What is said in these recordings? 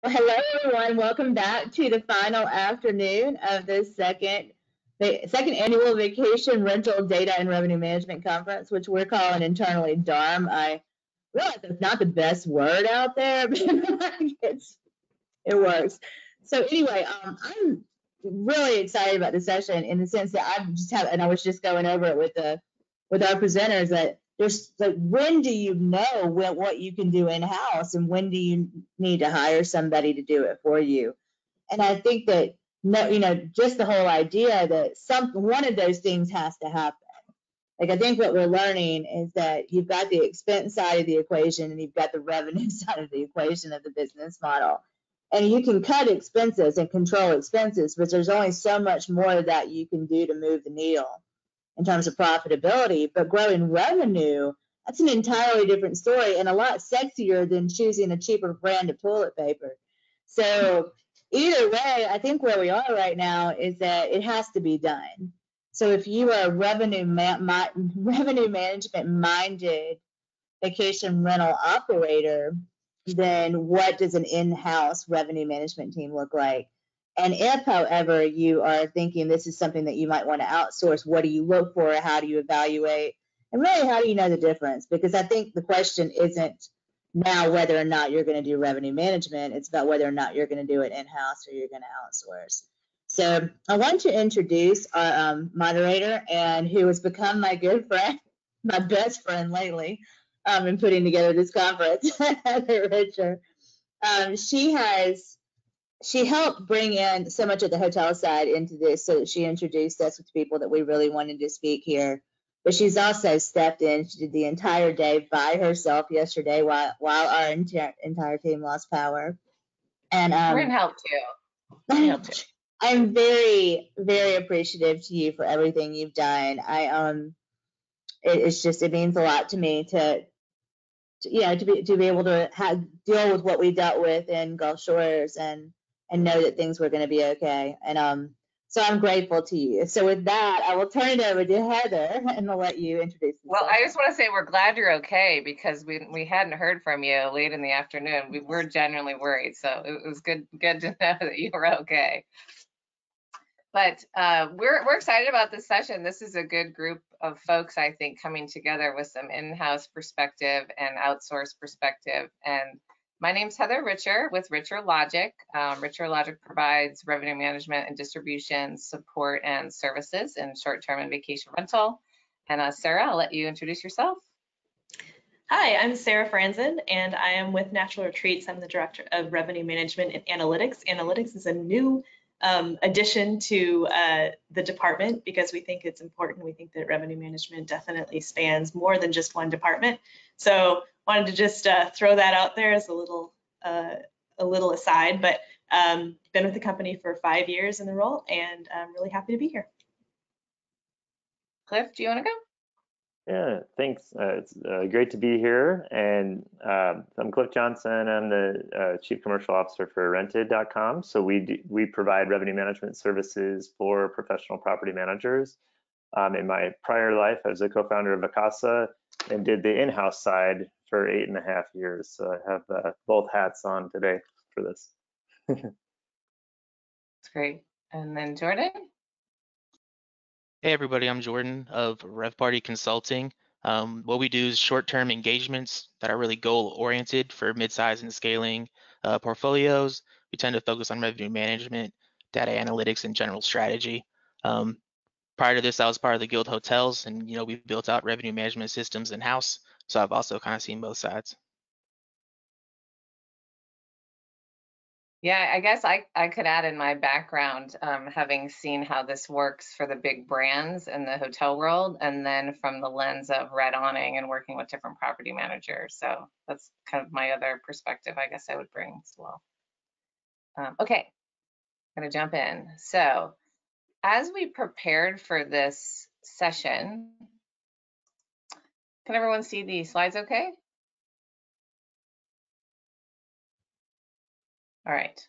Hello, everyone. Welcome back to the final afternoon of the second annual Vacation Rental Data and Revenue Management Conference, which we're calling internally DARM. I realize it's not the best word out there, but it works. So anyway, I'm really excited about this session in the sense that and I was just going over it with our presenters, that there's like, when do you know what you can do in-house, and when do you need to hire somebody to do it for you? And I think that, just the whole idea that one of those things has to happen. Like, I think what we're learning is that you've got the expense side of the equation and you've got the revenue side of the equation of the business model. And you can cut expenses and control expenses, but there's only so much more that you can do to move the needle in terms of profitability. But growing revenue, that's an entirely different story and a lot sexier than choosing a cheaper brand of toilet paper. So either way, I think where we are right now is that it has to be done. So if you are a revenue management minded vacation rental operator, then what does an in-house revenue management team look like? And if, however, you are thinking this is something that you might want to outsource, what do you look for? How do you evaluate? And really, how do you know the difference? Because I think the question isn't now whether or not you're going to do revenue management. It's about whether or not you're going to do it in-house or you're going to outsource. So I want to introduce our moderator, and who has become my good friend, my best friend lately, in putting together this conference, Heather Richer. She helped bring in so much of the hotel side into this, so that she introduced us with people that we really wanted to speak here. But she's also stepped in. She did the entire day by herself yesterday while our entire team lost power. And we're in help too. I'm very, very appreciative to you for everything you've done. It means a lot to me to be able to deal with what we dealt with in Gulf Shores and know that things were going to be okay. And so I'm grateful to you. So with that, I will turn it over to Heather and I'll let you introduce yourself. Well, I just want to say we're glad you're okay, because we hadn't heard from you late in the afternoon. We were genuinely worried, so it was good to know that you were okay. But we're excited about this session. This is a good group of folks, I think, coming together with some in-house perspective and outsourced perspective. And my name's Heather Richer with Richer Logic. Richer Logic provides revenue management and distribution support and services in short-term and vacation rental. And Sarah, I'll let you introduce yourself. Hi, I'm Sarah Franzen, and I am with Natural Retreats. I'm the Director of Revenue Management and Analytics. Analytics is a new addition to the department, because we think it's important. We think that revenue management definitely spans more than just one department. So wanted to just throw that out there as a little aside, but been with the company for 5 years in the role, and I'm really happy to be here. Cliff, do you want to go? Yeah, thanks. It's great to be here. And I'm Cliff Johnson. I'm the Chief Commercial Officer for Rented.com. So we provide revenue management services for professional property managers. In my prior life, I was a co-founder of Vacasa and did the in-house side for 8.5 years. So I have both hats on today for this. That's great. And then Jordan? Hey everybody, I'm Jordan of RevPARTY Consulting. What we do is short-term engagements that are really goal-oriented for mid-size and scaling portfolios. We tend to focus on revenue management, data analytics, and general strategy. Prior to this, I was part of the Guild Hotels, and we built out revenue management systems in-house. So I've also kind of seen both sides. Yeah, I guess I could add in my background, having seen how this works for the big brands in the hotel world, and then from the lens of red awning and working with different property managers. So that's kind of my other perspective, I guess, I would bring as well. Okay, I'm gonna jump in. So as we prepared for this session, can everyone see the slides okay? All right.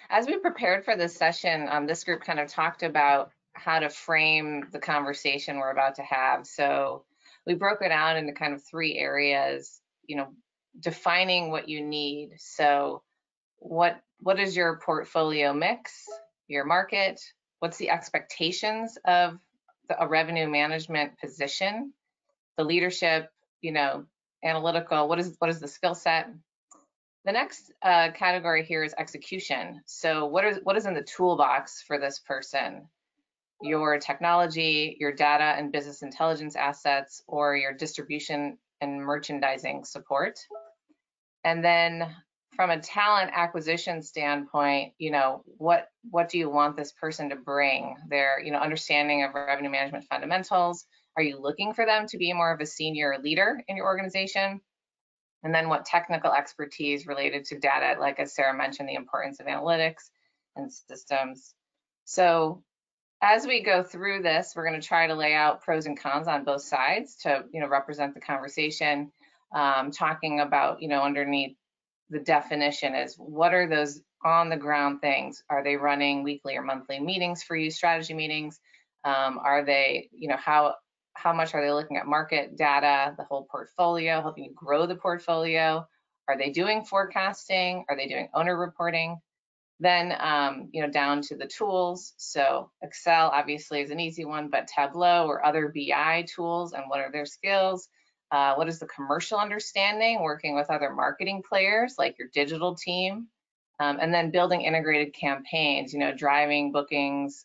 As we prepared for this session, this group kind of talked about how to frame the conversation we're about to have. So we broke it out into kind of 3 areas, defining what you need. So what what is your portfolio mix, your market? What's the expectations of a revenue management position? The leadership, analytical, what is the skill set? The next category here is execution. So what is in the toolbox for this person? Your technology, your data and business intelligence assets, or your distribution and merchandising support. And then from a talent acquisition standpoint, what do you want this person to bring? Their, understanding of revenue management fundamentals. Are you looking for them to be more of a senior leader in your organization? And then what technical expertise related to data, like as Sarah mentioned, the importance of analytics and systems. So as we go through this, we're going to try to lay out pros and cons on both sides to, represent the conversation, talking about, underneath the definition is what are those on the ground things? Are they running weekly or monthly meetings for you, strategy meetings? Are they, how much are they looking at market data, the whole portfolio, helping you grow the portfolio? Are they doing forecasting? Are they doing owner reporting? Then, down to the tools. So Excel obviously is an easy one, but Tableau or other BI tools, and what are their skills? What is the commercial understanding, working with other marketing players like your digital team? And then building integrated campaigns, driving bookings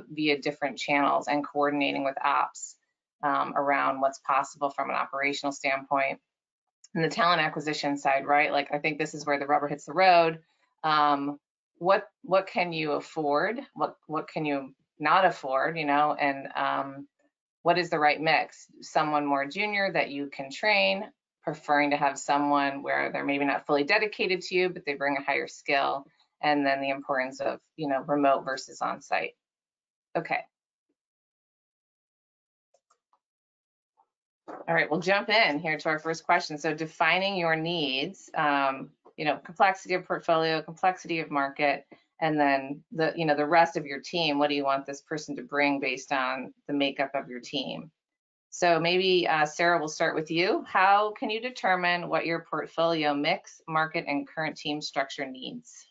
via different channels and coordinating with ops around what's possible from an operational standpoint. And the talent acquisition side, right? Like, I think this is where the rubber hits the road. What can you afford? What can you not afford, and what is the right mix? Someone more junior that you can train, preferring to have someone where they're maybe not fully dedicated to you, but they bring a higher skill, and then the importance of, remote versus on-site. Okay. All right, we'll jump in here to our first question. So defining your needs, complexity of portfolio, complexity of market, and then the rest of your team. What do you want this person to bring based on the makeup of your team? So maybe Sarah, we'll start with you. How can you determine what your portfolio mix, market, and current team structure needs?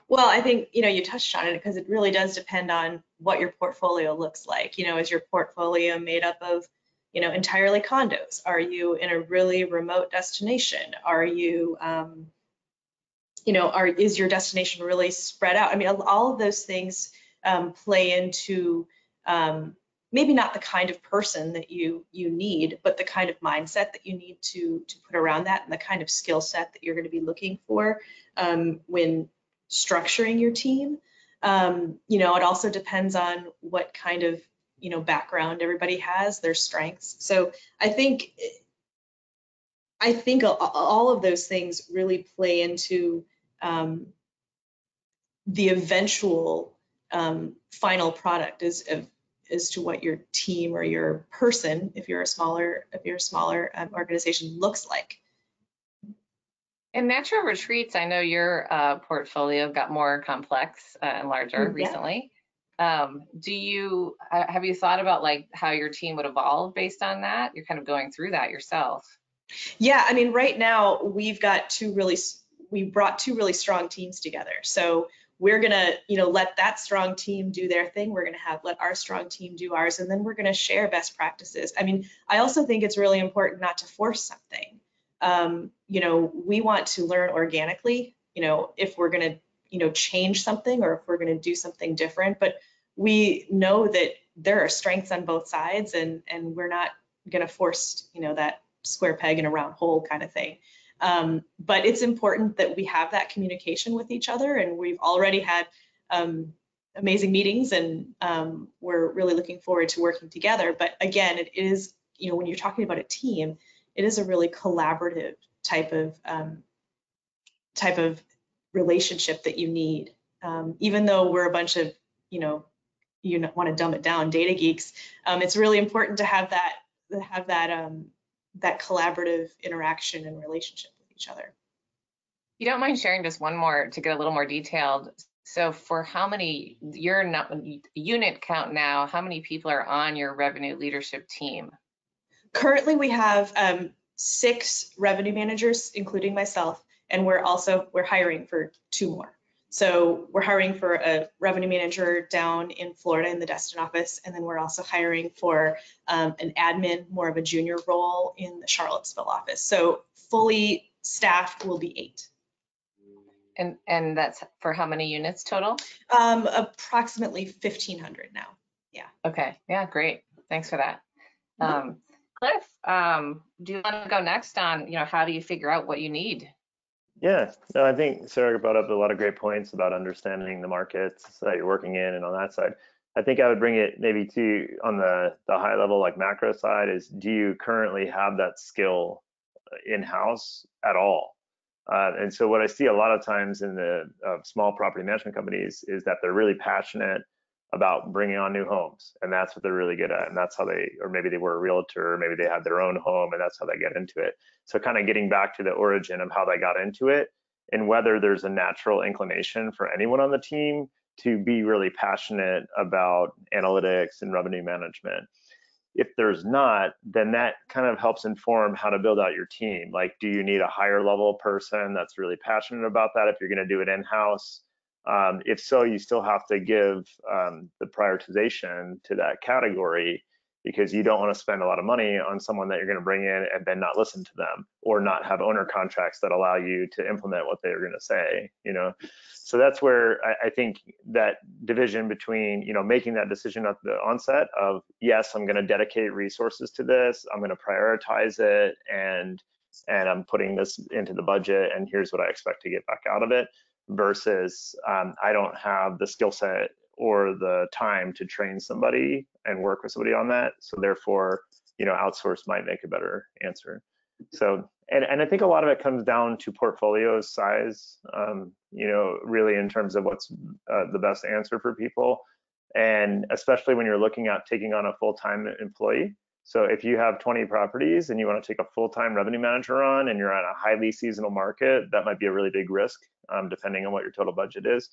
Well, I think, you touched on it because it really does depend on what your portfolio looks like. Is your portfolio made up of, entirely condos? Are you in a really remote destination? Are you, is your destination really spread out? I mean, all of those things play into maybe not the kind of person that you need, but the kind of mindset that you need to put around that, and the kind of skill set that you're going to be looking for when structuring your team. It also depends on what kind of background everybody has, their strengths. So I think all of those things really play into the eventual final product as to what your team or your person, if you're a smaller organization, looks like. In Natural Retreats, I know your portfolio got more complex and larger recently. Have you thought about like how your team would evolve based on that? You're kind of going through that yourself. Yeah, I mean, right now we brought two really strong teams together. So we're gonna, let that strong team do their thing. We're gonna let our strong team do ours, and then we're gonna share best practices. I mean, I also think it's really important not to force something. We want to learn organically, if we're gonna, change something or if we're gonna do something different. But we know that there are strengths on both sides, and we're not gonna force, that square peg in a round hole kind of thing. But it's important that we have that communication with each other, and we've already had amazing meetings, and we're really looking forward to working together. But again, it is, when you're talking about a team, it is a really collaborative type of relationship that you need. Even though we're a bunch of, you want to dumb it down, data geeks, it's really important to have that collaborative interaction and relationship with each other. You don't mind sharing just one more to get a little more detailed? So for how many, your unit count now, how many people are on your revenue leadership team? Currently, we have 6 revenue managers, including myself, and we're hiring for 2 more. So we're hiring for a revenue manager down in Florida in the Destin office, and then we're also hiring for an admin, more of a junior role in the Charlottesville office. So fully staffed will be 8. And that's for how many units total? Approximately 1,500 now. Yeah. Okay. Yeah, great. Thanks for that. Cliff, do you want to go next on, how do you figure out what you need? Yeah, no, I think Sarah brought up a lot of great points about understanding the markets that you're working in and on that side. I think I would bring it maybe to on the high level, like macro side, is do you currently have that skill in-house at all? And so what I see a lot of times in the small property management companies is that they're really passionate about bringing on new homes, and that's what they're really good at, and that's how they, or maybe they were a realtor, or maybe they had their own home, and that's how they get into it. So kind of getting back to the origin of how they got into it, and whether there's a natural inclination for anyone on the team to be really passionate about analytics and revenue management. If there's not, then that kind of helps inform how to build out your team. Like, do you need a higher level person that's really passionate about that if you're going to do it in-house? If so, you still have to give the prioritization to that category, because you don't want to spend a lot of money on someone that you're going to bring in and then not listen to them, or not have owner contracts that allow you to implement what they're going to say, So that's where I think that division between, making that decision at the onset of, yes, I'm going to dedicate resources to this, I'm going to prioritize it, and I'm putting this into the budget, and here's what I expect to get back out of it, versus I don't have the skill set or the time to train somebody and work with somebody on that. So therefore, outsource might make a better answer. So, and I think a lot of it comes down to portfolio size, really in terms of what's the best answer for people. And especially when you're looking at taking on a full-time employee. So if you have 20 properties and you want to take a full-time revenue manager on, and you're at a highly seasonal market, that might be a really big risk, depending on what your total budget is.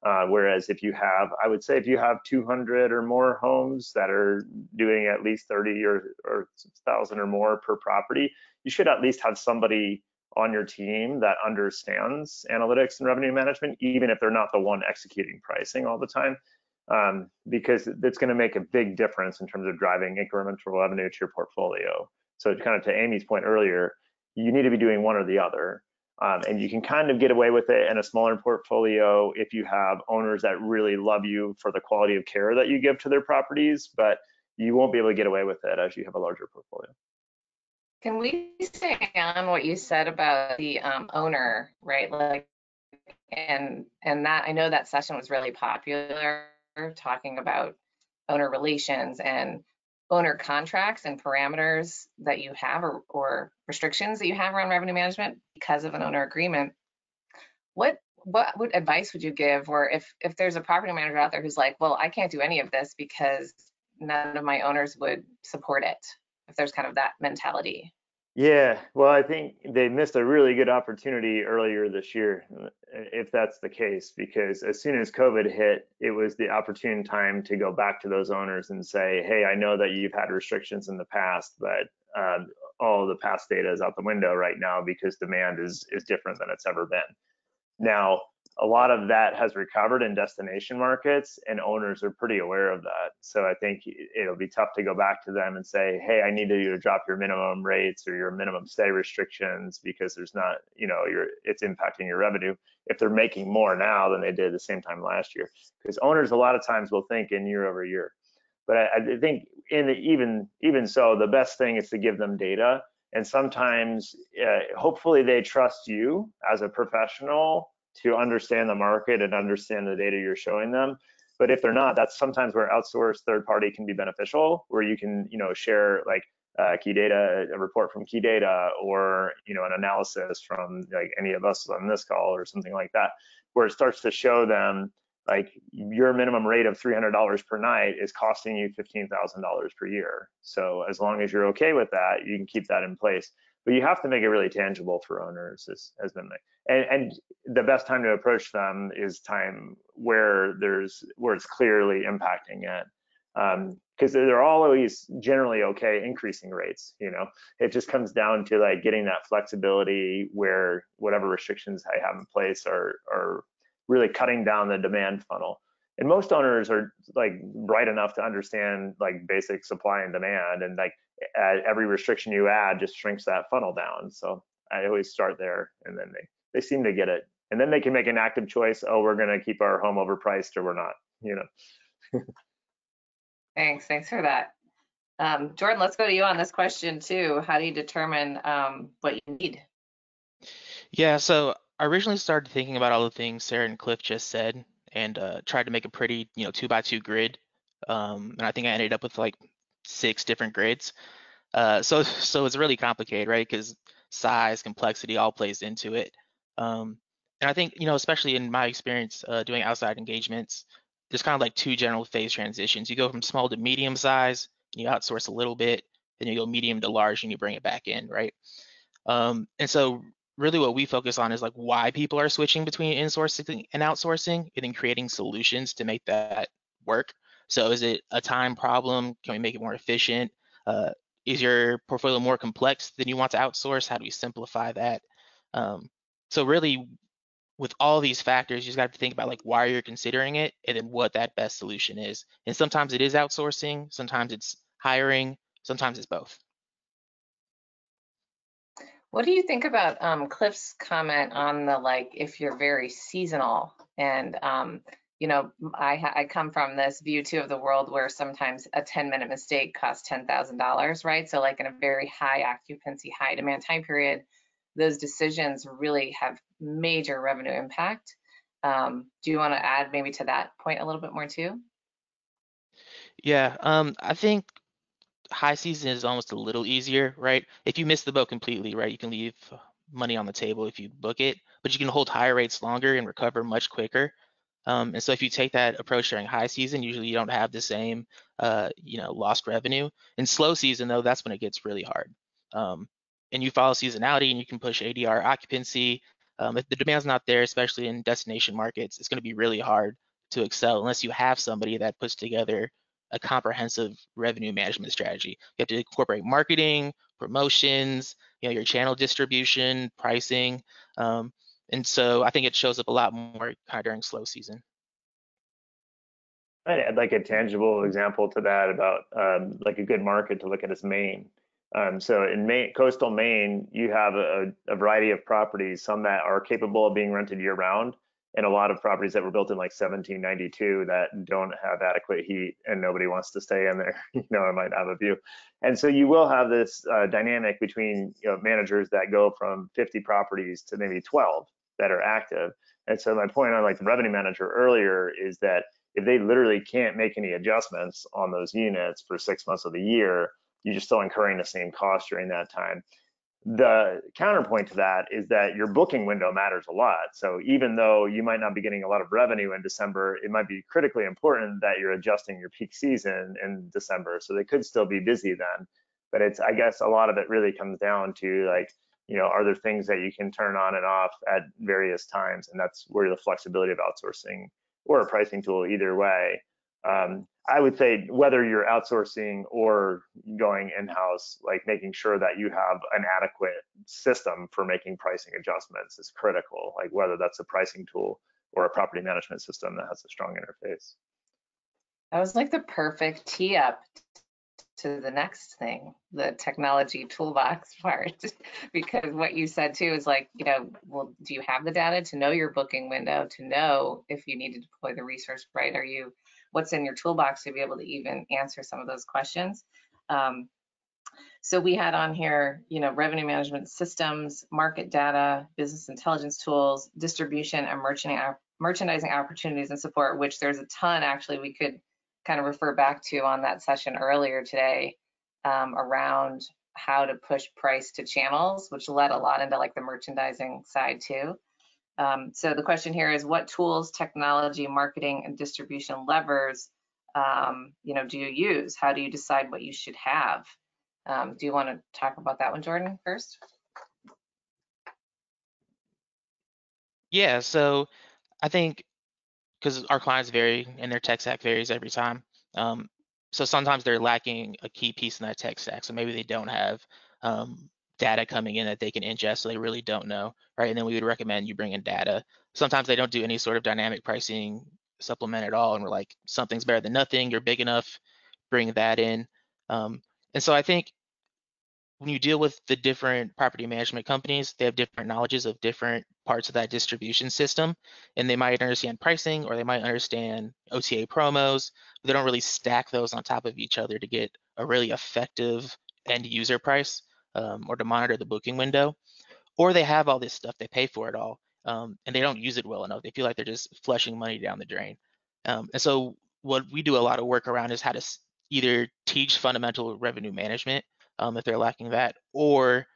Whereas if you have, I would say if you have 200 or more homes that are doing at least 30 or 1,000 or more per property, you should at least have somebody on your team that understands analytics and revenue management, even if they're not the one executing pricing all the time. Because it's going to make a big difference in terms of driving incremental revenue to your portfolio. So kind of to Amy's point earlier, you need to be doing one or the other. And you can kind of get away with it in a smaller portfolio if you have owners that really love you for the quality of care that you give to their properties, but you won't be able to get away with it as you have a larger portfolio. Can we stay on what you said about the owner, right? Like, and that, I know that session was really popular, talking about owner relations and owner contracts and parameters that you have, or restrictions that you have around revenue management because of an owner agreement. What advice would you give, or if there's a property manager out there who's like, well, I can't do any of this because none of my owners would support it, if there's kind of that mentality? Yeah, well, I think they missed a really good opportunity earlier this year, if that's the case, because as soon as COVID hit, it was the opportune time to go back to those owners and say, hey, I know that you've had restrictions in the past, but all of the past data is out the window right now because demand is different than it's ever been. Now, a lot of that has recovered in destination markets, and owners are pretty aware of that. So I think it'll be tough to go back to them and say, hey, I need you to drop your minimum rates or your minimum stay restrictions because there's not, it's impacting your revenue, if they're making more now than they did the same time last year. Because owners a lot of times will think in year over year. But I think even so, the best thing is to give them data. And sometimes, hopefully they trust you as a professional to understand the market and understand the data you're showing them. But if they're not, that's sometimes where outsourced third party can be beneficial, where you can, share like key data, a report from key data, or, an analysis from like any of us on this call or something like that, where it starts to show them like your minimum rate of $300 per night is costing you $15,000 per year. So as long as you're okay with that, you can keep that in place. But you have to make it really tangible for owners, has been and the best time to approach them is time where it's clearly impacting it. because they're always generally okay increasing rates. It just comes down to like getting that flexibility where whatever restrictions I have in place are really cutting down the demand funnel. And most owners are like bright enough to understand like basic supply and demand, and like every restriction you add just shrinks that funnel down. So I always start there, and then they seem to get it, and then they can make an active choice. Oh, we're going to keep our home overpriced, or we're not. Thanks for that. Jordan, let's go to you on this question too. How do you determine what you need? Yeah, so I originally started thinking about all the things Sarah and Cliff just said, and tried to make a pretty 2x2 grid. And I think I ended up with like 6 different grids. So it's really complicated, right? Because size, complexity all plays into it. And I think, especially in my experience doing outside engagements, there's kind of like 2 general phase transitions. You go from small to medium size, and you outsource a little bit, then you go medium to large, and you bring it back in, right? And so really what we focus on is like why people are switching between insourcing and outsourcing, and then creating solutions to make that work. So is it a time problem? Can we make it more efficient? Is your portfolio more complex than you want to outsource? How do we simplify that? So really, with all these factors, you just got to think about like why you're considering it, and then what that best solution is. And sometimes it is outsourcing, sometimes it's hiring, sometimes it's both. What do you think about Cliff's comment on the like if you're very seasonal? And I come from this view too of the world where sometimes a 10-minute mistake costs $10,000, right? So like in a very high occupancy, high demand time period, those decisions really have major revenue impact. Do you want to add maybe to that point a little bit more too? Yeah, I think high season is almost a little easier, right? If you miss the boat completely, right, you can leave money on the table if you book it, but you can hold higher rates longer and recover much quicker. And so if you take that approach during high season, usually you don't have the same, lost revenue. In slow season, though, that's when it gets really hard. And you follow seasonality and you can push ADR occupancy. If the demand's not there, especially in destination markets, it's going to be really hard to excel unless you have somebody that puts together a comprehensive revenue management strategy. You have to incorporate marketing, promotions, your channel distribution, pricing. And so I think it shows up a lot more kind of during slow season. I'd like a tangible example to that about like a good market to look at is Maine. So in Maine, coastal Maine, you have a variety of properties, some that are capable of being rented year round, and a lot of properties that were built in like 1792 that don't have adequate heat and nobody wants to stay in there. I might have a view. And so you will have this dynamic between managers that go from 50 properties to maybe 12 that are active. And so my point on like the revenue manager earlier is that if they literally can't make any adjustments on those units for 6 months of the year, you're just still incurring the same cost during that time. The counterpoint to that is that your booking window matters a lot. So even though you might not be getting a lot of revenue in December, it might be critically important that you're adjusting your peak season in December. So they could still be busy then. But I guess a lot of it really comes down to like, are there things that you can turn on and off at various times? And that's where the flexibility of outsourcing or a pricing tool, either way. I would say whether you're outsourcing or going in-house, like making sure that you have an adequate system for making pricing adjustments is critical, like whether that's a pricing tool or a property management system that has a strong interface. That was like the perfect tee up to the next thing, the technology toolbox part, because what you said too is like, well, do you have the data to know your booking window, to know if you need to deploy the resource, right? What's in your toolbox to be able to even answer some of those questions? So we had on here, revenue management systems, market data, business intelligence tools, distribution and merchandising opportunities and support, which there's a ton actually we could kind of refer back to on that session earlier today around how to push price to channels, which led a lot into like the merchandising side too. So the question here is, what tools, technology, marketing, and distribution levers, do you use? How do you decide what you should have? Do you want to talk about that one, Jordan, first? Yeah, so I think because our clients vary and their tech stack varies every time. So sometimes they're lacking a key piece in that tech stack. So maybe they don't have data coming in that they can ingest, so they really don't know, right? And then we would recommend you bring in data. Sometimes they don't do any sort of dynamic pricing supplement at all, and we're like, something's better than nothing, you're big enough, bring that in. And so I think when you deal with the different property management companies, they have different knowledges of different parts of that distribution system, and they might understand pricing or they might understand OTA promos, but they don't really stack those on top of each other to get a really effective end user price or to monitor the booking window. Or they have all this stuff, they pay for it all, and they don't use it well enough. They feel like they're just flushing money down the drain. And so what we do a lot of work around is how to either teach fundamental revenue management if they're lacking that, or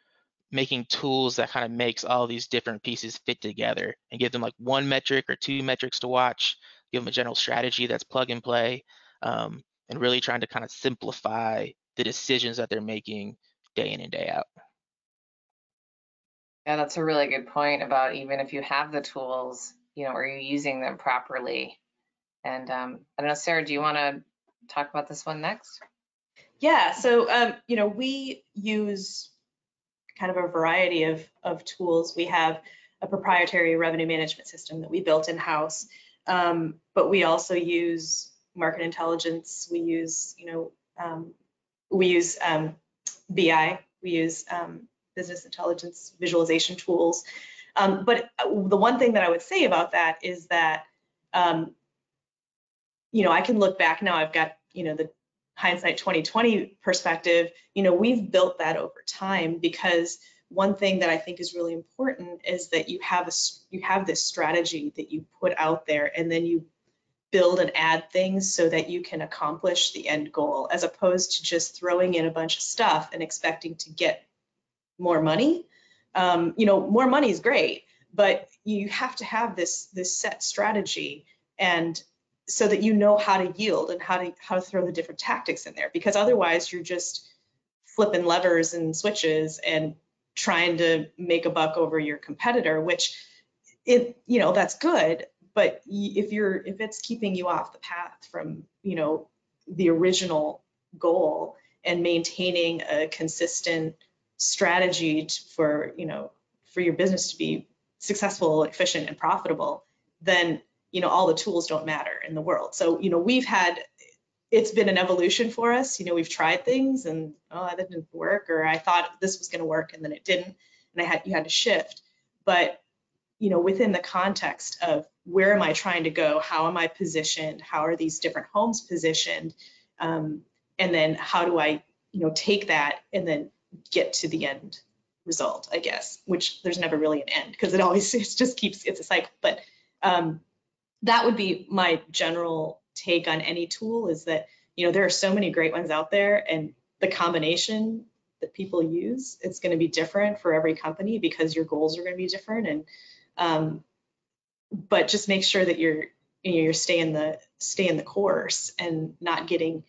making tools that kind of makes all these different pieces fit together and give them like one metric or two metrics to watch, give them a general strategy that's plug and play, and really trying to kind of simplify the decisions that they're making day in and day out. Yeah, that's a really good point about even if you have the tools, are you using them properly? And I don't know, Sarah, do you want to talk about this one next? Yeah, so we use kind of a variety of tools. We have a proprietary revenue management system that we built in-house, but we also use market intelligence. We use BI. We use business intelligence visualization tools. But the one thing that I would say about that is that I can look back now. I've got the hindsight 2020 perspective. We've built that over time, because one thing that I think is really important is that you have this strategy that you put out there, and then you build and add things so that you can accomplish the end goal, as opposed to just throwing in a bunch of stuff and expecting to get more money. More money is great, but you have to have this set strategy, and so that you know how to yield and how to throw the different tactics in there, because otherwise you're just flipping levers and switches and trying to make a buck over your competitor, which that's good, but if it's keeping you off the path from the original goal and maintaining a consistent strategy for your business to be successful, efficient, and profitable, then all the tools don't matter in the world. So it's been an evolution for us. We've tried things and that didn't work, or I thought this was going to work and then it didn't, and you had to shift. But within the context of where am I trying to go, how am I positioned, how are these different homes positioned, and then how do I take that and then get to the end result, I guess, which there's never really an end, because it's a cycle. But that would be my general take on any tool, is that there are so many great ones out there, and the combination that people use, it's going to be different for every company, because your goals are going to be different. And but just make sure that you're staying the course and not getting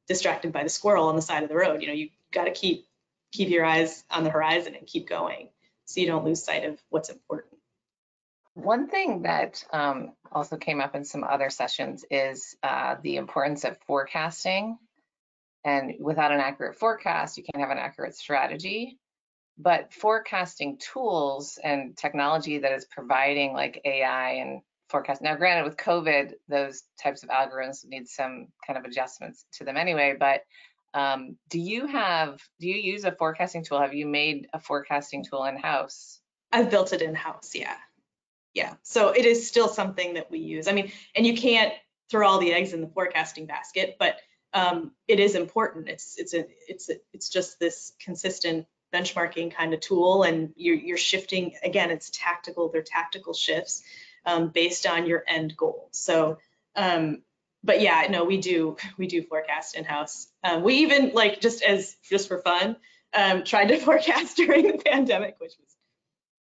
distracted by the squirrel on the side of the road. You got to keep your eyes on the horizon and keep going, so you don't lose sight of what's important. One thing that also came up in some other sessions is the importance of forecasting. And without an accurate forecast, you can't have an accurate strategy. But forecasting tools and technology that is providing like AI and forecast. Now, granted, with COVID, those types of algorithms need some kind of adjustments to them anyway. But do you use a forecasting tool? Have you made a forecasting tool in-house? I've built it in-house, yeah. Yeah, so it is still something that we use. I mean, and you can't throw all the eggs in the forecasting basket, but it is important. It's just this consistent benchmarking kind of tool, and you're shifting, again, it's tactical. They're tactical shifts based on your end goal. So, but yeah, no, we do forecast in-house. We even, like, just for fun, tried to forecast during the pandemic,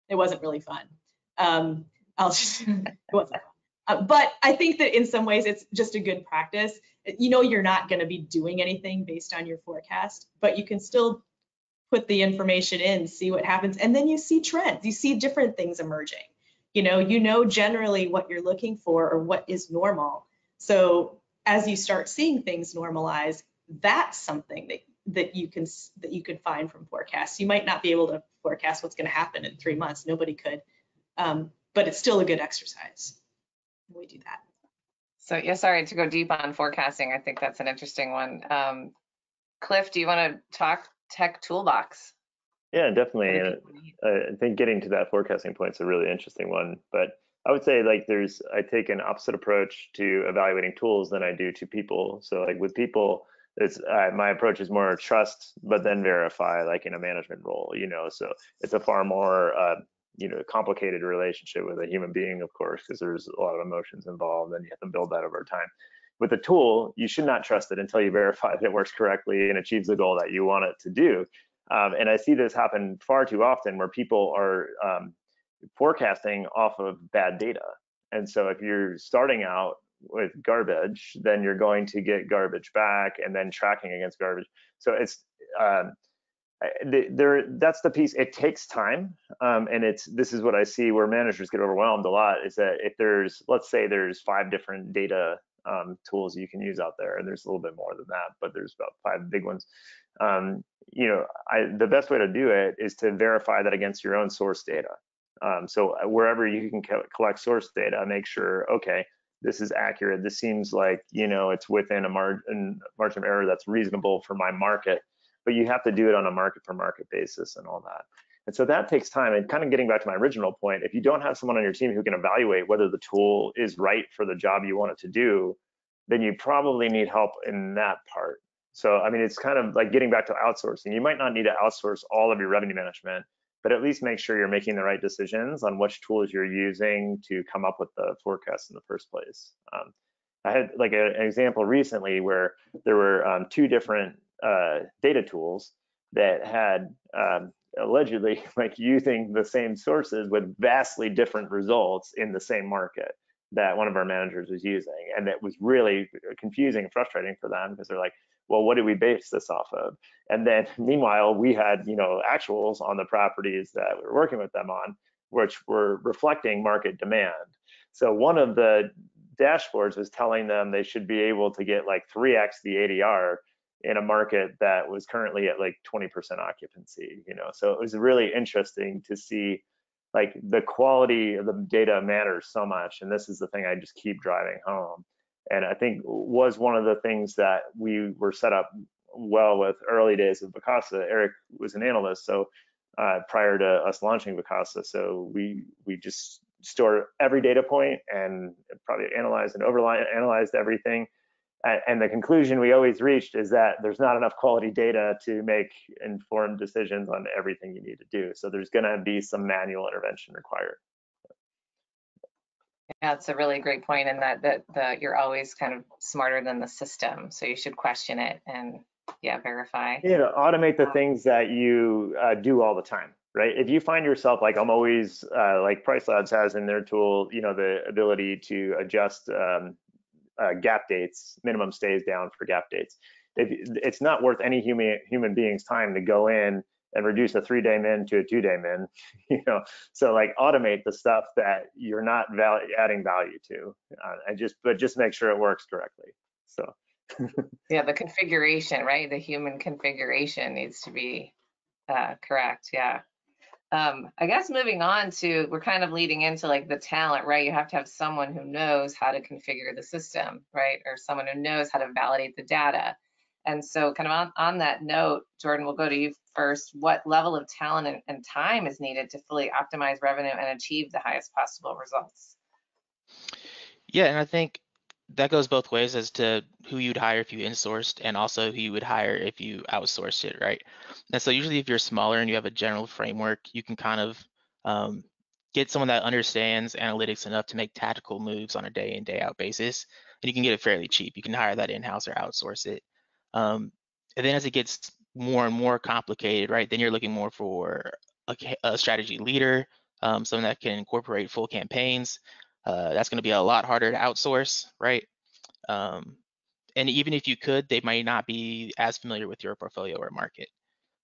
it wasn't really fun. It wasn't. But I think that in some ways it's just a good practice. You're not going to be doing anything based on your forecast, but you can still put the information in, see what happens, and then you see trends. You see different things emerging. You know generally what you're looking for or what is normal. So as you start seeing things normalize, that's something that you can find from forecasts. You might not be able to forecast what's going to happen in 3 months. Nobody could, but it's still a good exercise. We do that. So yeah, sorry to go deep on forecasting. I think that's an interesting one. Cliff, do you want to talk tech toolbox? Yeah, definitely. And I think getting to that forecasting point is a really interesting one. But I would say like I take an opposite approach to evaluating tools than I do to people. So like with people, my approach is more trust, but then verify, like in a management role, so it's a far more complicated relationship with a human being, of course, because there's a lot of emotions involved and you have to build that over time. With a tool, you should not trust it until you verify that it works correctly and achieves the goal that you want it to do. And I see this happen far too often where people are forecasting off of bad data. And so if you're starting out with garbage, then you're going to get garbage back and then tracking against garbage. So it's that's the piece. It takes time, and this is what I see where managers get overwhelmed a lot, is that if let's say there's 5 different data tools you can use out there, and there's a little bit more than that, but there's about 5 big ones. The best way to do it is to verify that against your own source data. So wherever you can collect source data, make sure, okay, this is accurate. This seems like, it's within a margin of error that's reasonable for my market, but you have to do it on a market per market basis and all that. And so that takes time. And kind of getting back to my original point, if you don't have someone on your team who can evaluate whether the tool is right for the job you want it to do, then you probably need help in that part. So, I mean, it's kind of like getting back to outsourcing. You might not need to outsource all of your revenue management, but at least make sure you're making the right decisions on which tools you're using to come up with the forecast in the first place. I had like an example recently where there were 2 different data tools that had allegedly like using the same sources with vastly different results in the same market that one of our managers was using. And it was really confusing and frustrating for them because they're like, well, what do we base this off of? And then meanwhile, we had, actuals on the properties that we were working with them on, which were reflecting market demand. So one of the dashboards was telling them they should be able to get like 3x the ADR in a market that was currently at like 20% occupancy, So it was really interesting to see like the quality of the data matters so much. And this is the thing I just keep driving home. And I think was one of the things that we were set up well with early days of Vacasa. Eric was an analyst, so prior to us launching Vacasa, so we just store every data point and probably analyzed and overanalyzed everything. And the conclusion we always reached is that there's not enough quality data to make informed decisions on everything you need to do. So there's going to be some manual intervention required. Yeah, it's a really great point in that you're always kind of smarter than the system. So you should question it and verify. Yeah, automate the things that you do all the time, right? If you find yourself like I'm always like Price Labs has in their tool, the ability to adjust gap dates, minimum stays down for gap dates. It's not worth any human being's time to go in and reduce a 3-day min to a 2-day min, So like automate the stuff that you're not adding value to, but just make sure it works correctly. So. Yeah, the configuration, right? The human configuration needs to be correct. Yeah. I guess moving on to, we're kind of leading into like the talent, right? You have to have someone who knows how to configure the system, right? Or someone who knows how to validate the data. And so kind of on that note, Jordan, we'll go to you first. What level of talent and time is needed to fully optimize revenue and achieve the highest possible results? Yeah, and I think that goes both ways as to who you'd hire if you insourced and also who you would hire if you outsourced it, right? And so usually if you're smaller and you have a general framework, you can kind of get someone that understands analytics enough to make tactical moves on a day in, day out basis, and you can get it fairly cheap. You can hire that in-house or outsource it. And then as it gets more and more complicated, right, then you're looking more for a strategy leader, someone that can incorporate full campaigns. That's going to be a lot harder to outsource, right? And even if you could, they might not be as familiar with your portfolio or market.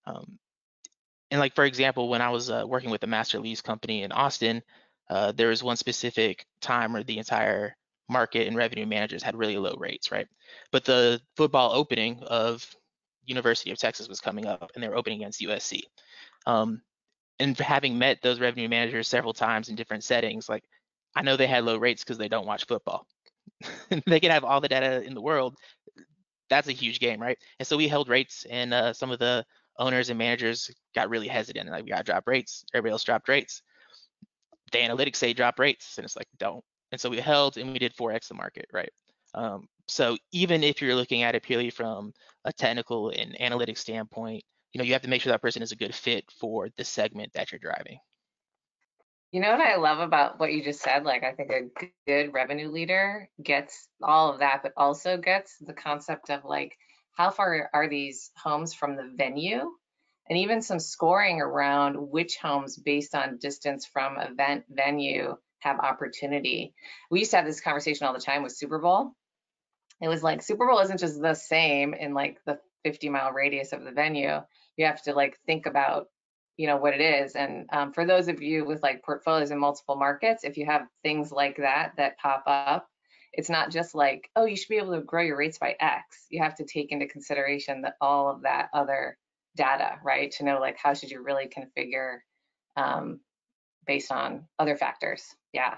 And like, for example, when I was working with a master lease company in Austin, there was one specific time where the entire market and revenue managers had really low rates, right? But the football opening of University of Texas was coming up, and they were opening against USC. And having met those revenue managers several times in different settings, like I know they had low rates because they don't watch football. They can have all the data in the world. That's a huge game, right? And so we held rates, and some of the owners and managers got really hesitant. Like, we got to drop rates. Everybody else dropped rates. The analytics say drop rates, and it's like, don't. And so we held, and we did 4x the market, right? So even if you're looking at it purely from a technical and analytics standpoint, you have to make sure that person is a good fit for the segment that you're driving. You know what I love about what you just said? Like, I think a good revenue leader gets all of that, but also gets the concept of like, how far are these homes from the venue? And even some scoring around which homes based on distance from event venue have opportunity. We used to have this conversation all the time with Super Bowl. It was like, Super Bowl isn't just the same in like the 50-mile radius of the venue. You have to like think about what it is. And for those of you with like portfolios in multiple markets, if you have things like that pop up, it's not just like, oh, you should be able to grow your rates by X. You have to take into consideration that all of that other data, right? To know like, how should you really configure based on other factors. Yeah,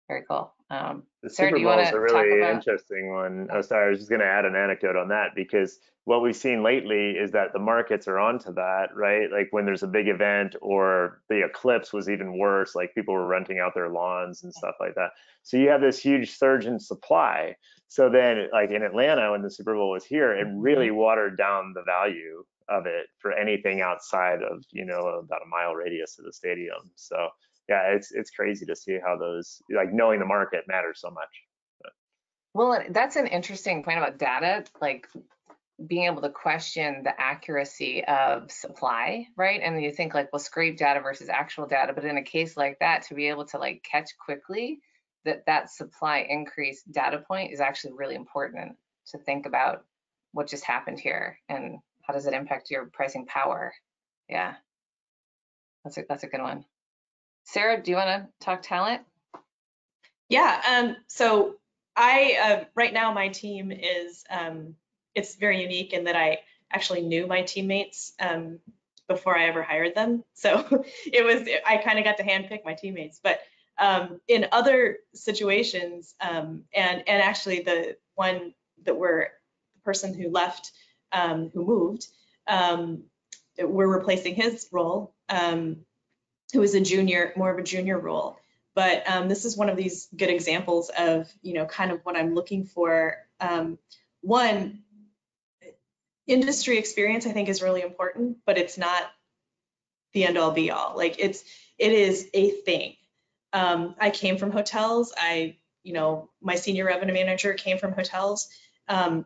very cool. The Sarah, Super do you Bowl want is to a talk really about? interesting one. Oh, sorry, I was just going to add an anecdote on that, because what we've seen lately is that the markets are onto that, right? Like when there's a big event, or the eclipse was even worse, like people were renting out their lawns and stuff like that. So you have this huge surge in supply. So then, like in Atlanta, when the Super Bowl was here, it really watered down the value of it for anything outside of, about a mile radius of the stadium. So yeah, it's crazy to see how those, like, knowing the market matters so much. Well, that's an interesting point about data, like being able to question the accuracy of supply, right? And you think like, well, scrape data versus actual data, but in a case like that, to be able to like catch quickly that supply increase data point is actually really important to think about what just happened here and how does it impact your pricing power. Yeah, that's a good one. Sarah, do you want to talk talent? Yeah, so I, right now my team is, it's very unique in that I actually knew my teammates before I ever hired them. So I kind of got to handpick my teammates. But in other situations, and actually the one that the person who left, who moved, we're replacing his role, who was more of a junior role. But this is one of these good examples of, kind of what I'm looking for. One, industry experience I think is really important, but it's not the end all be all. Like it is a thing. I came from hotels. My senior revenue manager came from hotels. And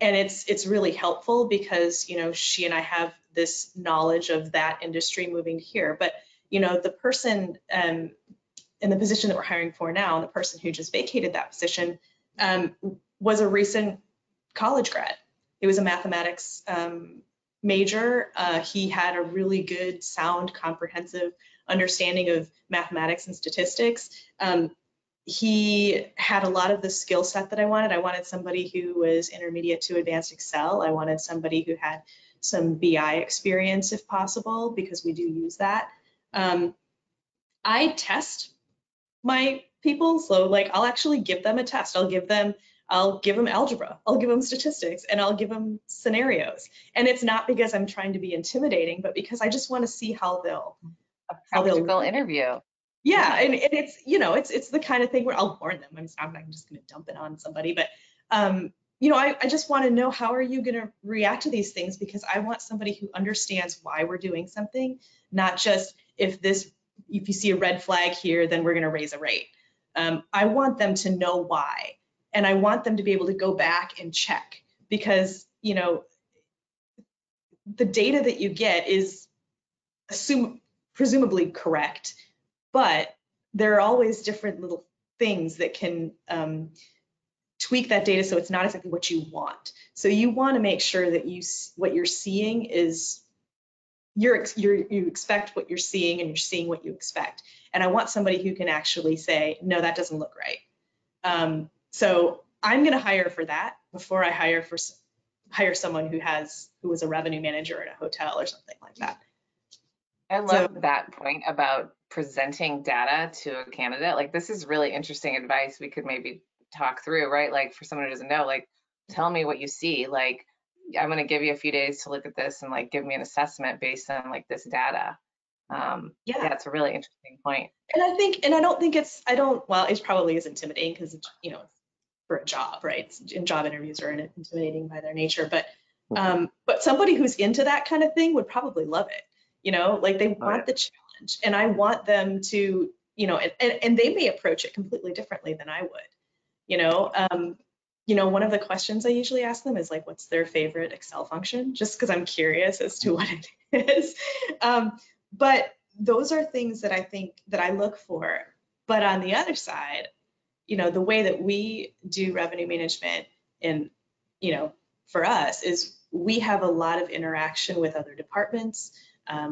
it's really helpful because, she and I have this knowledge of that industry moving here. But, the person in the position that we're hiring for now, and the person who just vacated that position, was a recent college grad. He was a mathematics major. He had a really good, sound, comprehensive understanding of mathematics and statistics. He had a lot of the skill set that I wanted. I wanted somebody who was intermediate to advanced Excel. I wanted somebody who had some BI experience if possible, because we do use that. I test my people, so like I'll actually give them a test. I'll give them algebra, I'll give them statistics, and I'll give them scenarios. And it's not because I'm trying to be intimidating, but because I just want to see how they'll practical interview. Yeah, and it's it's the kind of thing where I'll warn them. I'm not just going to dump it on somebody, but I just want to know, how are you going to react to these things, because I want somebody who understands why we're doing something, not just if you see a red flag here, then we're going to raise a rate. I want them to know why, and I want them to be able to go back and check, because the data that you get is presumably correct, but there are always different little things that can tweak that data so it's not exactly what you want. So you want to make sure that what you're seeing is you expect what you're seeing, and you're seeing what you expect. And I want somebody who can actually say, no, that doesn't look right. So I'm going to hire for that before I hire someone who was a revenue manager at a hotel or something like that. I love that point about presenting data to a candidate. Like, this is really interesting advice we could maybe talk through, right? Like, for someone who doesn't know, like, tell me what you see. Like, I'm going to give you a few days to look at this and like give me an assessment based on like this data. Yeah, it's a really interesting point. And I don't think well, it probably is intimidating because, you know, for a job, right? And job interviews are intimidating by their nature, but somebody who's into that kind of thing would probably love it. You know, like they want the challenge, and I want them to, you know, and they may approach it completely differently than I would. You know, one of the questions I usually ask them is like, what's their favorite Excel function? Just because I'm curious as to what it is. But those are things that I think that I look for. But on the other side, you know, the way that we do revenue management in, you know, for us is we have a lot of interaction with other departments,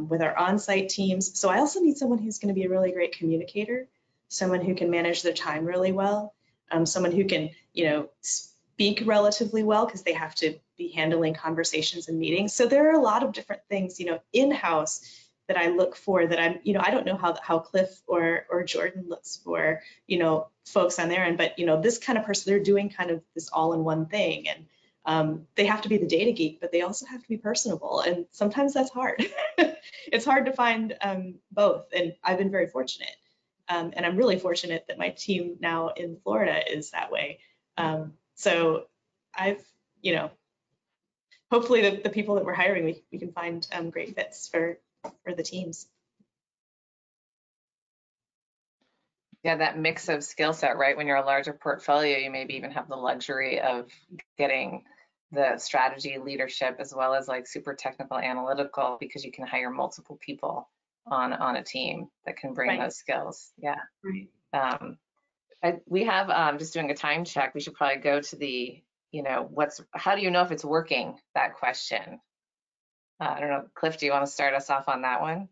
with our on-site teams. So I also need someone who's going to be a really great communicator, someone who can manage their time really well, someone who can, you know, speak relatively well because they have to be handling conversations and meetings. So there are a lot of different things, you know, in-house that I look for that I'm, you know, I don't know how Cliff or Jordan looks for, you know, folks on their end, but, you know, this kind of person, they're doing kind of this all-in-one thing. And they have to be the data geek, but they also have to be personable. And sometimes that's hard. It's hard to find both. And I've been very fortunate. And I'm really fortunate that my team now in Florida is that way. So I've, you know, hopefully the people that we're hiring, we can find great fits for the teams. Yeah, that mix of skill set, right? When you're a larger portfolio, you maybe even have the luxury of getting the strategy leadership as well as like super technical analytical, because you can hire multiple people on a team that can bring those skills. Yeah. Right. We have just doing a time check. We should probably go to the, you know, how do you know if it's working? That question. I don't know, Cliff, do you want to start us off on that one?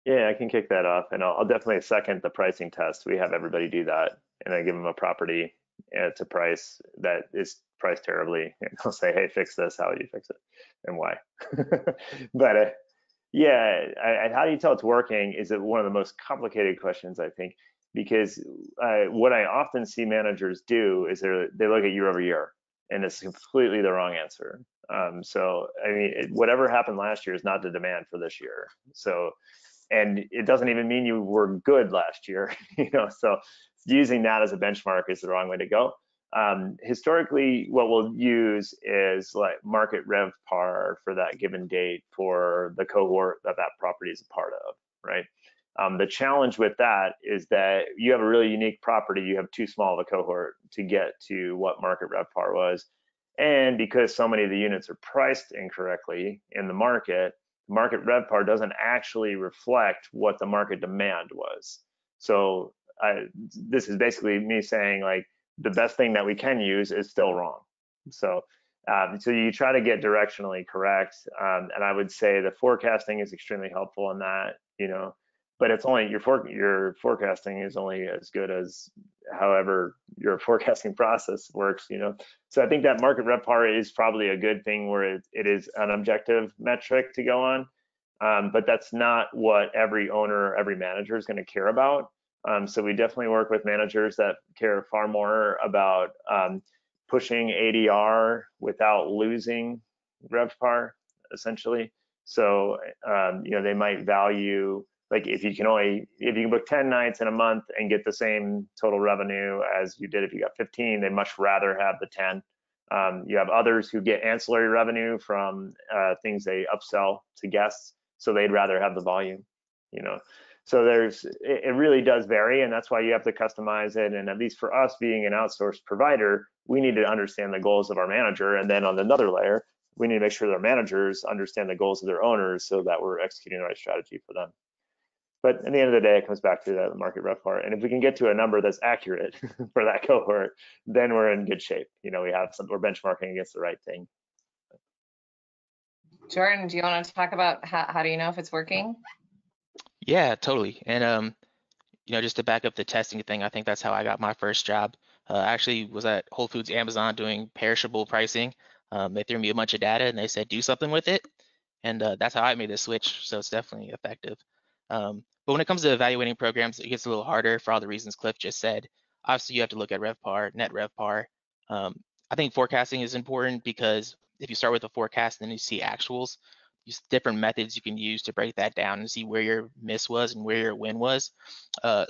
Yeah, I can kick that off, and I'll definitely second the pricing test. We have everybody do that, and I give them a property it's a price that is priced terribly, and they'll say, "Hey, fix this. How would you fix it, and why?" But yeah, how do you tell it's working? Is it one of the most complicated questions, I think, because what I often see managers do is they look at year over year, and it's completely the wrong answer. So I mean, whatever happened last year is not the demand for this year. So. And it doesn't even mean you were good last year, you know. So using that as a benchmark is the wrong way to go. Historically, what we'll use is like market RevPAR for that given date for the cohort that property is a part of, right? The challenge with that is that you have a really unique property, you have too small of a cohort to get to what market RevPAR was. And because so many of the units are priced incorrectly in the market RevPAR doesn't actually reflect what the market demand was. So this is basically me saying like the best thing that we can use is still wrong. So you try to get directionally correct, and I would say the forecasting is extremely helpful in that, you know, but it's only your forecasting is only as good as however your forecasting process works, you know. So I think that market RevPAR is probably a good thing where it is an objective metric to go on, but that's not what every owner, every manager is going to care about. So we definitely work with managers that care far more about pushing ADR without losing RevPAR, essentially. So you know, they might value, like if you can book 10 nights in a month and get the same total revenue as you did if you got 15, they much rather have the 10. You have others who get ancillary revenue from things they upsell to guests, so they'd rather have the volume, you know. So it really does vary, and that's why you have to customize it. And at least for us being an outsourced provider, we need to understand the goals of our manager, and then on another layer, we need to make sure that our managers understand the goals of their owners so that we're executing the right strategy for them. But at the end of the day, it comes back to the market RevPAR. And if we can get to a number that's accurate for that cohort, then we're in good shape. You know, we're benchmarking against the right thing. Jordan, do you want to talk about how do you know if it's working? Yeah, totally. And just to back up the testing thing, I think that's how I got my first job. I actually was at Whole Foods, Amazon doing perishable pricing. They threw me a bunch of data and they said, do something with it. And that's how I made the switch. So it's definitely effective. But when it comes to evaluating programs, it gets a little harder for all the reasons Cliff just said. Obviously, you have to look at RevPAR, net RevPAR. I think forecasting is important because if you start with a forecast and then you see actuals, use different methods you can use to break that down and see where your miss was and where your win was.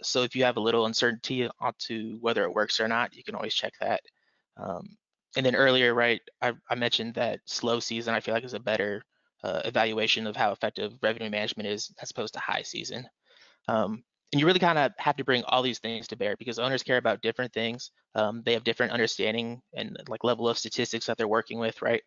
So if you have a little uncertainty onto whether it works or not, you can always check that. And then earlier, right, I mentioned that slow season I feel like is a better evaluation of how effective revenue management is as opposed to high season. And you really kind of have to bring all these things to bear because owners care about different things. They have different understanding and like level of statistics that they're working with, right?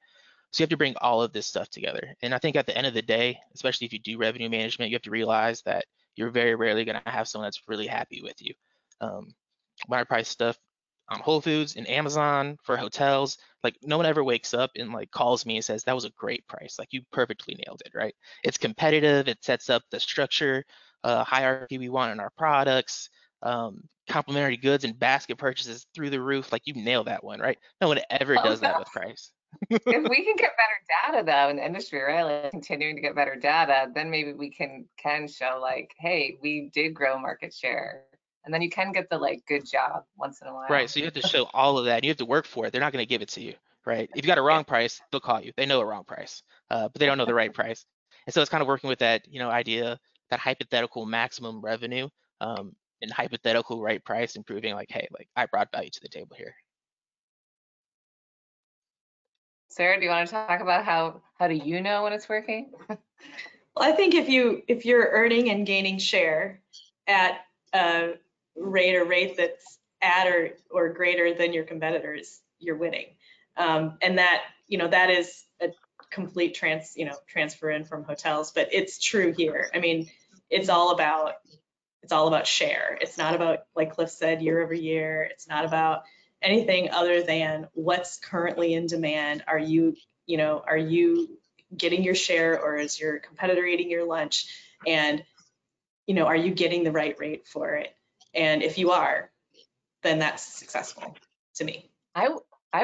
So you have to bring all of this stuff together. And I think at the end of the day, especially if you do revenue management, you have to realize that you're very rarely going to have someone that's really happy with you. When I price stuff on Whole Foods and Amazon for hotels, like no one ever wakes up and like calls me and says, that was a great price. Like you perfectly nailed it, right? It's competitive. It sets up the structure, hierarchy we want in our products, complementary goods and basket purchases through the roof. Like you nail that one, right? No one ever does that with price. If we can get better data though in the industry, right? Like continuing to get better data, then maybe we can show like, hey, we did grow market share. And then you can get the like good job once in a while. Right. So you have to show all of that. And you have to work for it. They're not going to give it to you, right? If you got a wrong price, they'll call you. They know a wrong price, but they don't know the right price. And so it's kind of working with that, idea, that hypothetical maximum revenue, and hypothetical right price, and proving like, hey, like I brought value to the table here. Sarah, do you want to talk about how do you know when it's working? Well, I think if you're earning and gaining share at a rate that's at or greater than your competitors, you're winning. And that that is a complete transfer in from hotels, but it's true here. I mean, it's all about share. It's not about, like Cliff said, year over year. It's not about anything other than what's currently in demand. Are you getting your share, or is your competitor eating your lunch? And are you getting the right rate for it? And if you are, then that's successful to me. I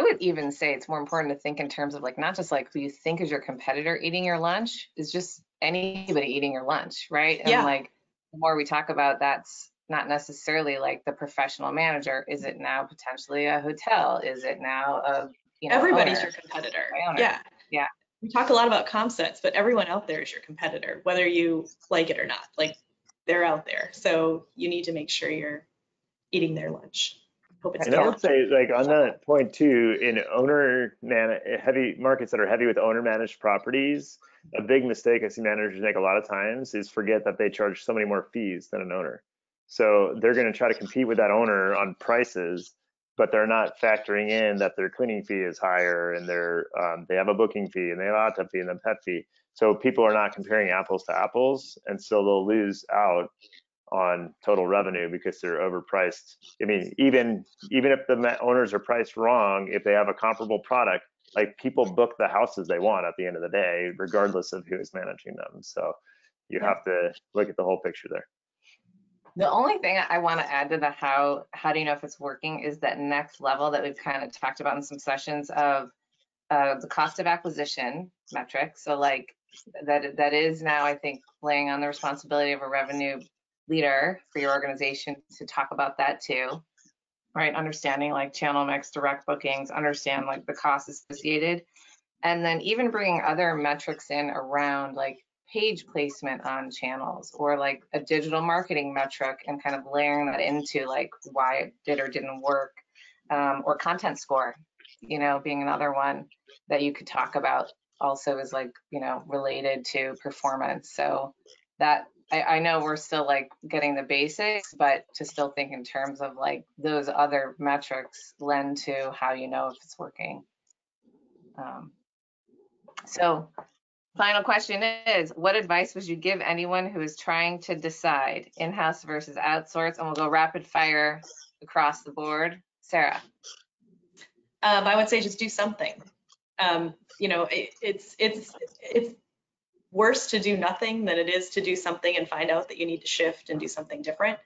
would even say it's more important to think in terms of like not just like who you think is your competitor eating your lunch, is just anybody eating your lunch, right? And yeah. Like the more we talk about, that's not necessarily like the professional manager. Is it now potentially a hotel? Is it now a everybody's owner? your competitor? Yeah. We talk a lot about comp sets, but everyone out there is your competitor, whether you like it or not. Like they're out there, so you need to make sure you're eating their lunch. Hope it's and I would say, like on that point too, in heavy markets that are heavy with owner managed properties, a big mistake I see managers make a lot of times is forget that they charge so many more fees than an owner. So they're going to try to compete with that owner on prices, but they're not factoring in that their cleaning fee is higher, and they have a booking fee, and they have a hot tub fee, and a pet fee. So people are not comparing apples to apples, and so they'll lose out on total revenue because they're overpriced. I mean, even if the owners are priced wrong, if they have a comparable product, like people book the houses they want at the end of the day, regardless of who is managing them. So you have to look at the whole picture there. The only thing I want to add to the how do you know if it's working is that next level that we've kind of talked about in some sessions of the cost of acquisition metric. So like that is now, I think, laying on the responsibility of a revenue leader for your organization to talk about that too, right? Understanding like channel mix, direct bookings, understand like the costs associated, and then even bringing other metrics in around like page placement on channels, or like a digital marketing metric, and kind of layering that into like why it did or didn't work, or content score, being another one that you could talk about also is like, related to performance. So that I know we're still like getting the basics, but to still think in terms of like those other metrics lend to how you know if it's working. So final question is, what advice would you give anyone who is trying to decide in-house versus outsource? And we'll go rapid fire across the board. Sarah. I would say just do something. It's worse to do nothing than it is to do something and find out that you need to shift and do something different.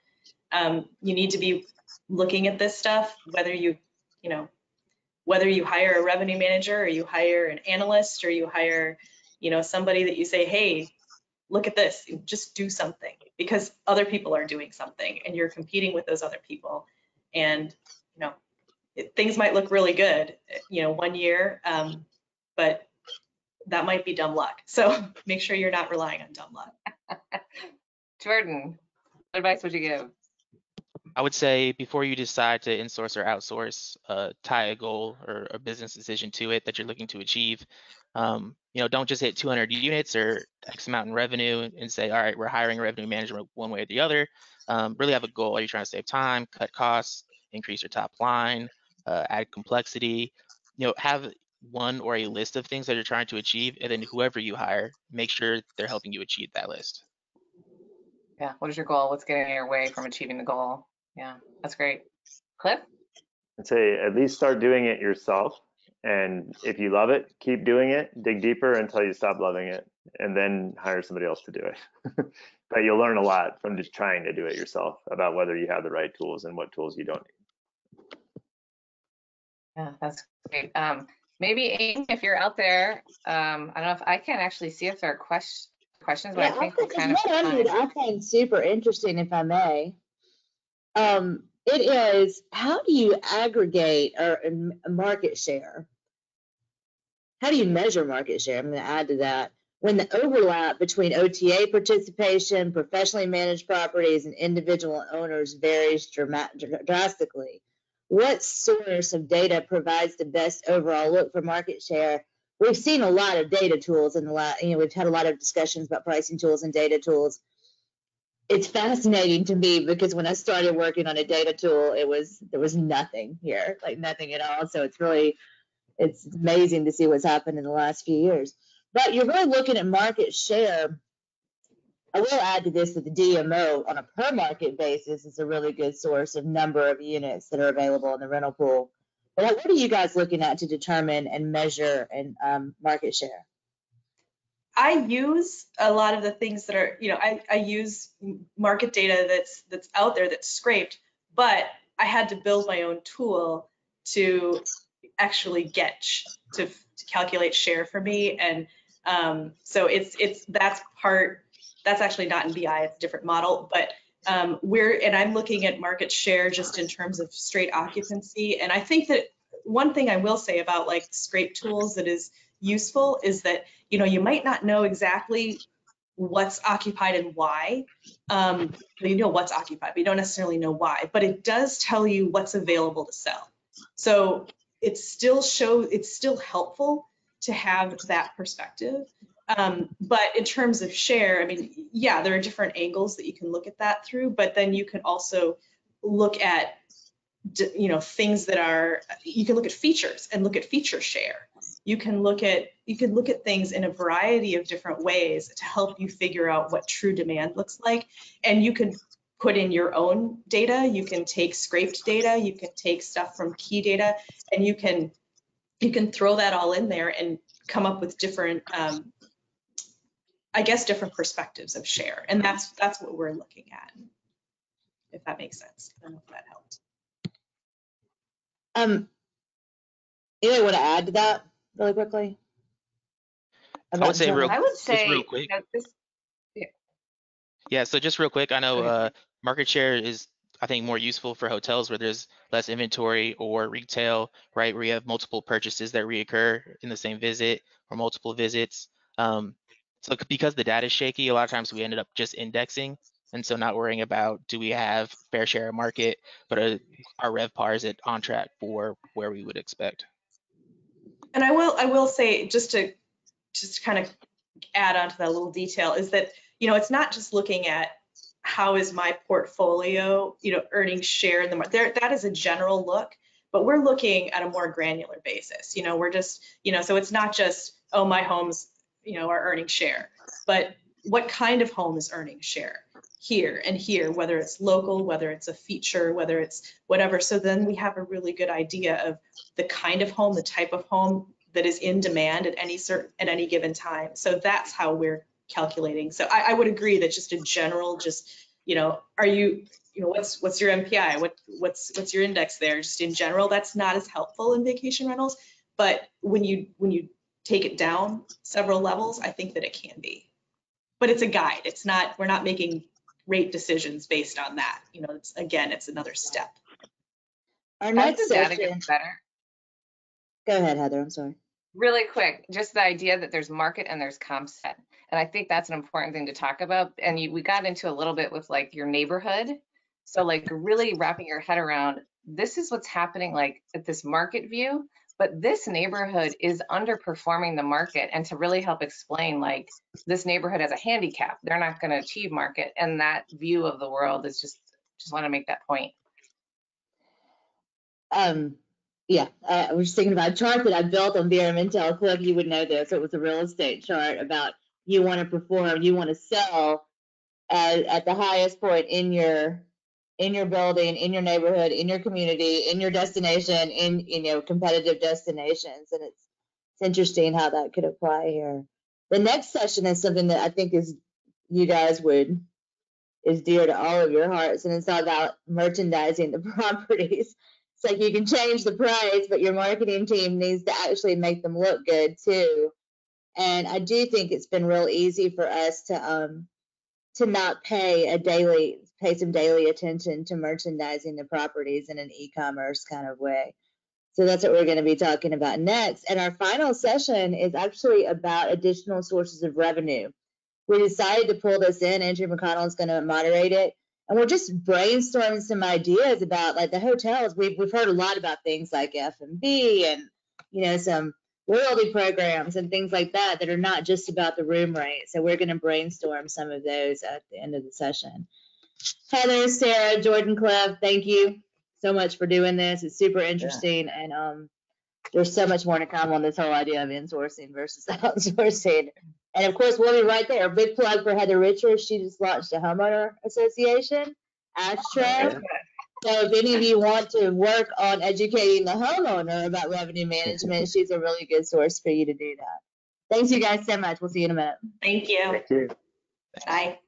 You need to be looking at this stuff, whether you hire a revenue manager or you hire an analyst or you hire, somebody that you say, hey, look at this, just do something, because other people are doing something and you're competing with those other people. And, things might look really good, 1 year, but that might be dumb luck. So make sure you're not relying on dumb luck. Jordan, what advice would you give? I would say before you decide to insource or outsource, tie a goal or a business decision to it that you're looking to achieve. Don't just hit 200 units or X amount in revenue and say, all right, we're hiring a revenue manager one way or the other. Really have a goal. Are you trying to save time, cut costs, increase your top line, add complexity? Have one or a list of things that you're trying to achieve, and then whoever you hire, make sure they're helping you achieve that list. Yeah, what is your goal? What's getting in your way from achieving the goal? Yeah, that's great. Cliff? I'd say at least start doing it yourself. And if you love it, keep doing it, dig deeper until you stop loving it, and then hire somebody else to do it. But you'll learn a lot from just trying to do it yourself about whether you have the right tools and what tools you don't need. Yeah, that's great. Maybe Amy, if you're out there, I don't know if I can actually see if there are questions, but I think we're kind of one I find super interesting, if I may. It is, how do you aggregate or market share? How do you measure market share? I'm going to add to that. When the overlap between OTA participation, professionally managed properties, and individual owners varies drastically, what source of data provides the best overall look for market share? We've seen a lot of data tools in the last, we've had a lot of discussions about pricing tools and data tools. It's fascinating to me because when I started working on a data tool, there was nothing here, like nothing at all. So it's amazing to see what's happened in the last few years. But you're really looking at market share. I will add to this that the DMO on a per market basis is a really good source of number of units that are available in the rental pool. But what are you guys looking at to determine and measure and market share? I use a lot of the things that are, I use market data that's out there that's scraped, but I had to build my own tool to actually get to calculate share for me. And so that's actually not in BI, it's a different model, but I'm looking at market share just in terms of straight occupancy. And I think that one thing I will say about like scrape tools that is useful is that, you might not know exactly what's occupied and why. You know what's occupied, but you don't necessarily know why, but it does tell you what's available to sell. So it's still helpful to have that perspective. But in terms of share, I mean, yeah, there are different angles that you can look at that through, but then you can also look at, things that are, you can look at features and look at feature share. You can look at things in a variety of different ways to help you figure out what true demand looks like. And you can put in your own data. You can take scraped data. You can take stuff from key data, and you can throw that all in there and come up with different, different perspectives of share. And that's what we're looking at, if that makes sense. I don't know if that helped. Anybody want to add to that really quickly? I would say real quick. Yeah, so just real quick, I know market share is, I think, more useful for hotels where there's less inventory, or retail, right, where you have multiple purchases that reoccur in the same visit or multiple visits. So because the data is shaky, a lot of times we ended up just indexing, and so not worrying about, do we have fair share of market, but our RevPAR, is it on track for where we would expect? And I will say, just to kind of add on to that little detail, is that, it's not just looking at how is my portfolio, earning share in the market. That is a general look, but we're looking at a more granular basis. We're just, so it's not just, oh, my homes, are earning share, but what kind of home is earning share here and here, whether it's local, whether it's a feature, whether it's whatever. So then we have a really good idea of the kind of home, the type of home that is in demand at any given time. So that's how we're calculating. So I would agree that just in general, just are you, what's your MPI? What's your index there? Just in general, that's not as helpful in vacation rentals. But when you take it down several levels, I think that it can be. But it's a guide. It's not, we're not making rate decisions based on that. It's another step. Our As next the data session. gets better, Go ahead, Heather. I'm sorry. really quick, just the idea that there's market and there's comp set. And I think that's an important thing to talk about. And we got into a little bit with like your neighborhood. So like really wrapping your head around, this is what's happening like at this market view, but this neighborhood is underperforming the market. And to really help explain like this neighborhood has a handicap, they're not going to achieve market. And that view of the world is just want to make that point. Yeah, I was thinking about a chart that I built on VRM Intel. Cliff, you would know this. It was a real estate chart about you want to perform, you want to sell at the highest point in your building, in your neighborhood, in your community, in your destination, in competitive destinations, and it's interesting how that could apply here. The next session is something that I think is dear to all of your hearts, and it's all about merchandising the properties. It's like you can change the price, but your marketing team needs to actually make them look good too. And I do think it's been real easy for us to not pay some daily attention to merchandising the properties in an e-commerce kind of way. So that's what we're going to be talking about next. And our final session is actually about additional sources of revenue. We decided to pull this in. Andrew McConnell is going to moderate it. And we're just brainstorming some ideas about like the hotels. We've heard a lot about things like F&B and, some loyalty programs and things like that are not just about the room rate. So we're going to brainstorm some of those at the end of the session. Heather, Sarah, Jordan, Cliff, thank you so much for doing this. It's super interesting. Yeah. And there's so much more to come on this whole idea of insourcing versus outsourcing. And of course, we'll be right there. Big plug for Heather Richards. She just launched a homeowner association, Astra. So if any of you want to work on educating the homeowner about revenue management, she's a really good source for you to do that. Thanks you guys so much. We'll see you in a minute. Thank you. Thank you. Bye.